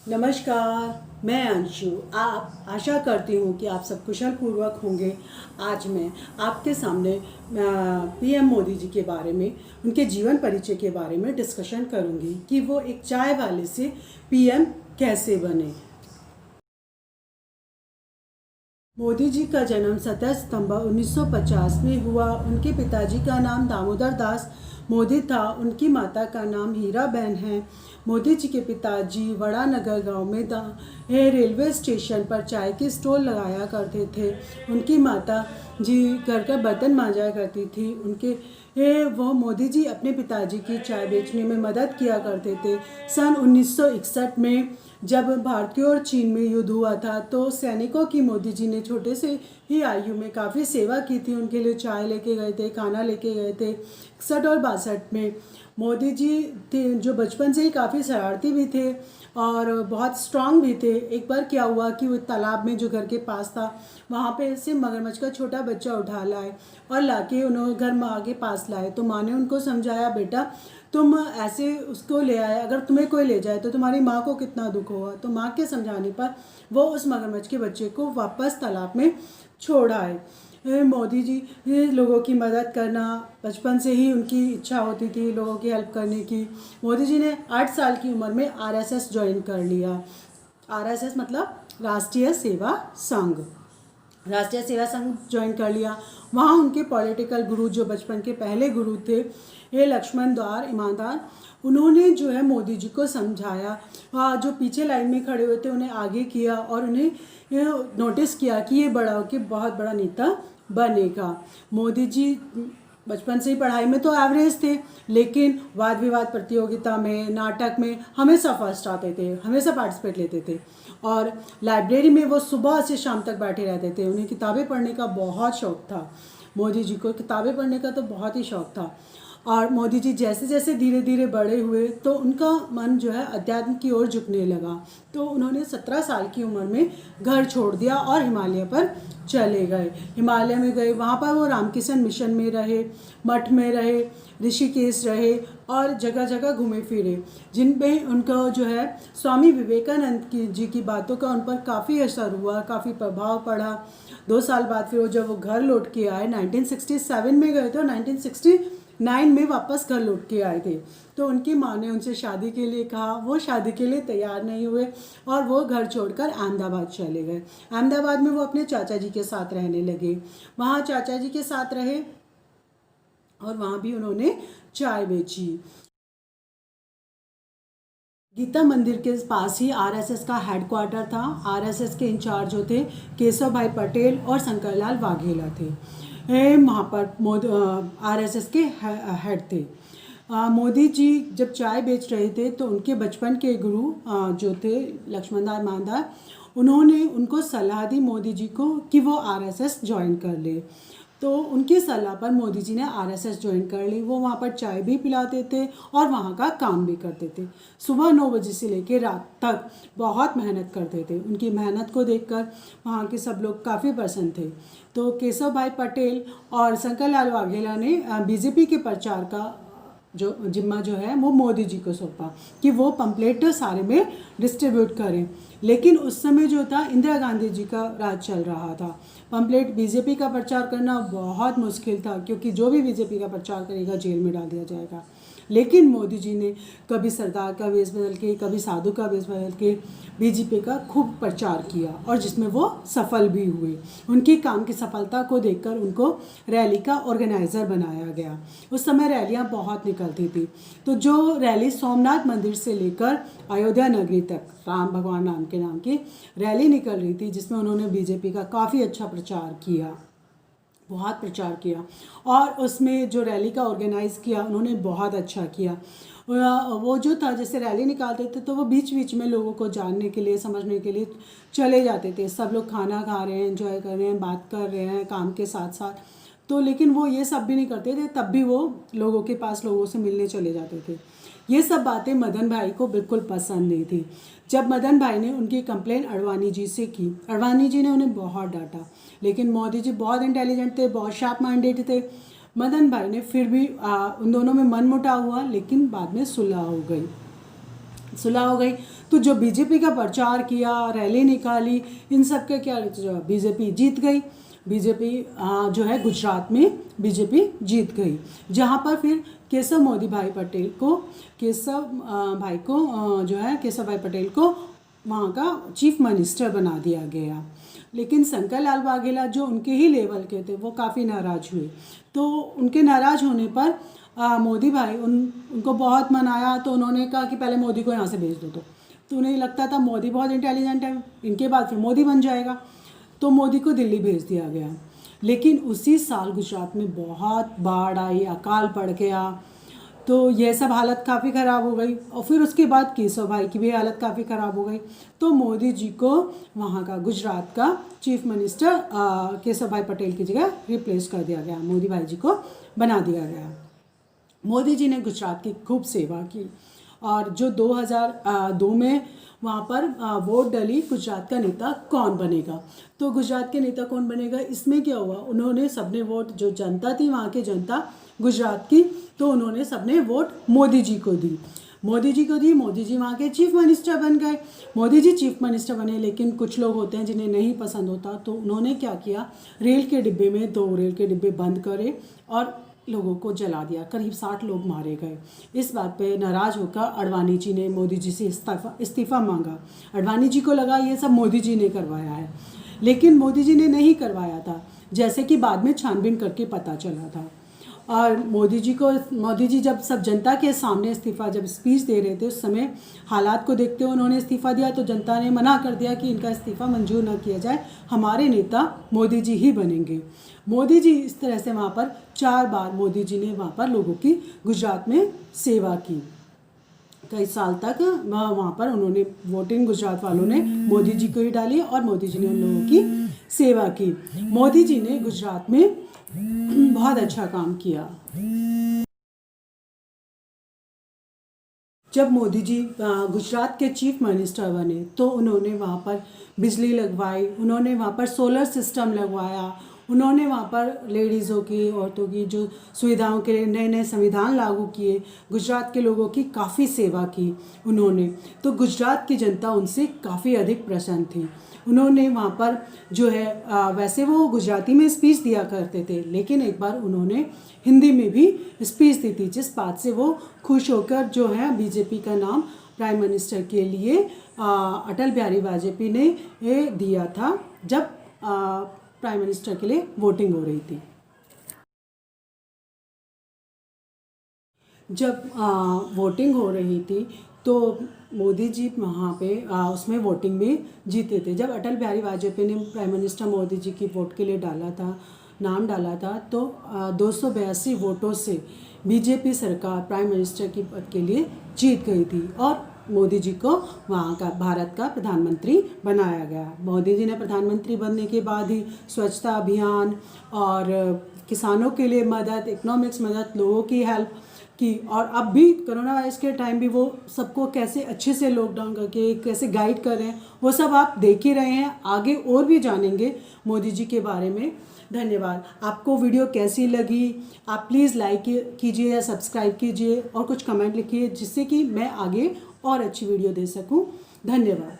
नमस्कार, मैं अंशु। आप आशा करती हूँ कि आप सब कुशल पूर्वक होंगे। आज मैं आपके सामने पीएम मोदी जी के बारे में, उनके जीवन परिचय के बारे में डिस्कशन करूँगी कि वो एक चाय वाले से पीएम कैसे बने। मोदी जी का जन्म 17 सितंबर 1950 में हुआ। उनके पिताजी का नाम दामोदर दास मोदी था। उनकी माता का नाम हीराबेन है। मोदी जी के पिताजी वड़ानगर गांव में रेलवे स्टेशन पर चाय की स्टॉल लगाया करते थे। उनकी माता जी घर का बर्तन मांजा करती थी। वो मोदी जी अपने पिताजी की चाय बेचने में मदद किया करते थे। सन 1961 में जब भारतीय और चीन में युद्ध हुआ था तो सैनिकों की मोदी जी ने छोटे से ही आयु में काफ़ी सेवा की थी। उनके लिए चाय लेके गए थे, खाना लेके गए थे। 61 और 62 में मोदी जी थे जो बचपन से ही काफ़ी शरारती भी थे और बहुत स्ट्रांग भी थे। एक बार क्या हुआ कि वो तालाब में जो घर के पास था वहाँ पे से मगरमच्छ का छोटा बच्चा उठा लाए और लाके उन्होंने घर माँ के पास लाए। तो माँ ने उनको समझाया, बेटा तुम ऐसे उसको ले आए, अगर तुम्हें कोई ले जाए तो तुम्हारी माँ को कितना दुख होगा। तो माँ के समझाने पर वो उस मगरमच्छ के बच्चे को वापस तालाब में छोड़ आए। मोदी जी लोगों की मदद करना बचपन से ही उनकी इच्छा होती थी, लोगों की हेल्प करने की। मोदी जी ने 8 साल की उम्र में आरएसएस ज्वाइन कर लिया। आरएसएस मतलब राष्ट्रीय सेवा संघ। राष्ट्रीय सेवा संघ ज्वाइन कर लिया। वहाँ उनके पॉलिटिकल गुरु जो बचपन के पहले गुरु थे, ये लक्ष्मण द्वार ईमानदार, उन्होंने जो है मोदी जी को समझाया। जो पीछे लाइन में खड़े हुए थे उन्हें आगे किया और उन्हें नोटिस किया कि ये बड़ा होकर बहुत बड़ा नेता बनेगा। मोदी जी बचपन से ही पढ़ाई में तो एवरेज थे, लेकिन वाद विवाद प्रतियोगिता में, नाटक में हमेशा फर्स्ट आते थे, हमेशा पार्टिसिपेट लेते थे। और लाइब्रेरी में वो सुबह से शाम तक बैठे रहते थे। उन्हें किताबें पढ़ने का बहुत शौक़ था। मोदी जी को किताबें पढ़ने का तो बहुत ही शौक़ था। और मोदी जी जैसे जैसे धीरे धीरे बड़े हुए तो उनका मन जो है अध्यात्म की ओर झुकने लगा। तो उन्होंने 17 साल की उम्र में घर छोड़ दिया और हिमालय पर चले गए। हिमालय में गए, वहाँ पर वो रामकृष्ण मिशन में रहे, मठ में रहे, ऋषिकेश रहे और जगह जगह घूमे फिरे, जिन पे उनका जो है स्वामी विवेकानंद जी की बातों का उन पर काफ़ी असर हुआ, काफ़ी प्रभाव पड़ा। 2 साल बाद फिर जब वो घर लौट के आए, 1967 में गए थे और 1969 में वापस घर लौट के आए थे। तो उनकी माँ ने उनसे शादी के लिए कहा, वो शादी के लिए तैयार नहीं हुए और वो घर छोड़कर अहमदाबाद चले गए। अहमदाबाद में वो अपने चाचा जी के साथ रहने लगे। वहाँ चाचा जी के साथ रहे और वहाँ भी उन्होंने चाय बेची। गीता मंदिर के पास ही आरएसएस का हेडक्वार्टर था। आरएसएस के इंचार्ज जो थे केशव भाई पटेल और शंकरलाल वाघेला थे। वहाँ पर आरएसएस के हेड थे। मोदी जी जब चाय बेच रहे थे तो उनके बचपन के गुरु जो थे लक्ष्मणदास मानदार, उन्होंने उनको सलाह दी मोदी जी को कि वो आरएसएस ज्वाइन कर ले। तो उनकी सलाह पर मोदी जी ने आरएसएस ज्वाइन कर ली। वो वहाँ पर चाय भी पिलाते थे और वहाँ का काम भी करते थे। सुबह 9 बजे से लेकर रात तक बहुत मेहनत करते थे। उनकी मेहनत को देखकर वहाँ के सब लोग काफ़ी प्रसन्न थे। तो केशव भाई पटेल और शंकरलाल वाघेला ने बीजेपी के प्रचार का जो जिम्मा जो है वो मोदी जी को सौंपा कि वो पम्पलेट सारे में डिस्ट्रीब्यूट करें। लेकिन उस समय जो था इंदिरा गांधी जी का राज चल रहा था। पम्पलेट बीजेपी का प्रचार करना बहुत मुश्किल था, क्योंकि जो भी बीजेपी का प्रचार करेगा जेल में डाल दिया जाएगा। लेकिन मोदी जी ने कभी सरदार का वेश बदल के, कभी साधु का वेश बदल के बीजेपी का खूब प्रचार किया और जिसमें वो सफल भी हुए। उनकी काम की सफलता को देखकर उनको रैली का ऑर्गेनाइज़र बनाया गया। उस समय रैलियां बहुत निकलती थी। तो जो रैली सोमनाथ मंदिर से लेकर अयोध्या नगरी तक राम भगवान राम के नाम की रैली निकल रही थी, जिसमें उन्होंने बीजेपी का काफ़ी अच्छा प्रचार किया, बहुत प्रचार किया। और उसमें जो रैली का ऑर्गेनाइज़ किया उन्होंने बहुत अच्छा किया। वो जो था, जैसे रैली निकालते थे तो वो बीच बीच में लोगों को जानने के लिए, समझने के लिए चले जाते थे। सब लोग खाना खा रहे हैं, एंजॉय कर रहे हैं, बात कर रहे हैं काम के साथ साथ। तो लेकिन वो ये सब भी नहीं करते थे, तब भी वो लोगों के पास लोगों से मिलने चले जाते थे। ये सब बातें मदन भाई को बिल्कुल पसंद नहीं थी। जब मदन भाई ने उनकी कंप्लेंट अडवाणी जी से की, अडवाणी जी ने उन्हें बहुत डांटा, लेकिन मोदी जी बहुत इंटेलिजेंट थे, बहुत शार्प माइंडेड थे। मदन भाई ने फिर भी उन दोनों में मनमुटाव हुआ, लेकिन बाद में सुलह हो गई। सुलह हो गई। तो जो बीजेपी का प्रचार किया, रैली निकाली, इन सब के क्या बीजेपी जीत गई। बीजेपी जो है गुजरात में बीजेपी जीत गई, जहाँ पर फिर केशव मोदी भाई पटेल को केशव भाई पटेल को वहाँ का चीफ मिनिस्टर बना दिया गया। लेकिन शंकर लाल वाघेला जो उनके ही लेवल के थे वो काफ़ी नाराज़ हुए। तो उनके नाराज़ होने पर मोदी भाई उनको बहुत मनाया। तो उन्होंने कहा कि पहले मोदी को यहाँ से भेज दो। तो उन्हें लगता था मोदी बहुत इंटेलिजेंट है, इनके बाद फिर मोदी बन जाएगा। तो मोदी को दिल्ली भेज दिया गया। लेकिन उसी साल गुजरात में बहुत बाढ़ आई, अकाल पड़ गया। तो यह सब हालत काफ़ी ख़राब हो गई। और फिर उसके बाद केशव भाई की भी हालत काफ़ी ख़राब हो गई। तो मोदी जी को वहाँ का गुजरात का चीफ मिनिस्टर केशव भाई पटेल की जगह रिप्लेस कर दिया गया, मोदी भाई जी को बना दिया गया। मोदी जी ने गुजरात की खूब सेवा की। और जो 2002 में वहाँ पर वोट डली गुजरात का नेता कौन बनेगा। तो गुजरात के नेता कौन बनेगा, इसमें क्या हुआ, उन्होंने सबने वोट, जो जनता थी वहाँ की जनता गुजरात की, तो उन्होंने सबने वोट मोदी जी को दी। मोदी जी वहाँ के चीफ मिनिस्टर बन गए। मोदी जी चीफ मिनिस्टर बने। लेकिन कुछ लोग होते हैं जिन्हें नहीं पसंद होता, तो उन्होंने क्या किया, रेल के डिब्बे में 2 रेल के डिब्बे बंद करे और लोगों को जला दिया। करीब 60 लोग मारे गए। इस बात पे नाराज़ होकर अडवाणी जी ने मोदी जी से इस्तीफ़ा मांगा। अडवाणी जी को लगा ये सब मोदी जी ने करवाया है, लेकिन मोदी जी ने नहीं करवाया था, जैसे कि बाद में छानबीन करके पता चला था। और मोदी जी जब सब जनता के सामने इस्तीफ़ा जब स्पीच दे रहे थे, उस समय हालात को देखते हुए उन्होंने इस्तीफ़ा दिया। तो जनता ने मना कर दिया कि इनका इस्तीफ़ा मंजूर न किया जाए, हमारे नेता मोदी जी ही बनेंगे। मोदी जी इस तरह से वहाँ पर 4 बार मोदी जी ने वहाँ पर लोगों की गुजरात में सेवा की। कई साल तक वहाँ पर उन्होंने वोटिंग गुजरात वालों ने मोदी जी को ही डाली और मोदी जी ने उन लोगों की सेवा की। मोदी जी ने गुजरात में बहुत अच्छा काम किया। जब मोदी जी गुजरात के चीफ मिनिस्टर बने, तो उन्होंने वहाँ पर बिजली लगवाई, उन्होंने वहाँ पर सोलर सिस्टम लगवाया, उन्होंने वहाँ पर लेडीज़ों की, औरतों की जो सुविधाओं के लिए नए नए संविधान लागू किए। गुजरात के लोगों की काफ़ी सेवा की उन्होंने। तो गुजरात की जनता उनसे काफ़ी अधिक प्रसन्न थी। उन्होंने वहाँ पर जो है वैसे वो गुजराती में स्पीच दिया करते थे, लेकिन एक बार उन्होंने हिंदी में भी स्पीच दी थी, जिस बात से वो खुश होकर जो है बीजेपी का नाम प्राइम मिनिस्टर के लिए अटल बिहारी वाजपेयी ने दिया था, जब प्राइम मिनिस्टर के लिए वोटिंग हो रही थी। जब वोटिंग हो रही थी तो मोदी जी वहाँ पे उसमें वोटिंग में जीते थे। जब अटल बिहारी वाजपेयी ने प्राइम मिनिस्टर मोदी जी की वोट के लिए नाम डाला था, तो 282 वोटों से बीजेपी सरकार प्राइम मिनिस्टर की पद के लिए जीत गई थी और मोदी जी को वहाँ का भारत का प्रधानमंत्री बनाया गया। मोदी जी ने प्रधानमंत्री बनने के बाद ही स्वच्छता अभियान और किसानों के लिए मदद, इकोनॉमिक्स मदद, लोगों की हेल्प की। और अब भी कोरोना वायरस के टाइम भी वो सबको कैसे अच्छे से लॉकडाउन करके कैसे गाइड कर रहे हैं, वो सब आप देख ही रहे हैं। आगे और भी जानेंगे मोदी जी के बारे में। धन्यवाद। आपको वीडियो कैसी लगी, आप प्लीज़ लाइक कीजिए या सब्सक्राइब कीजिए और कुछ कमेंट लिखिए, जिससे कि मैं आगे और अच्छी वीडियो दे सकूं। धन्यवाद।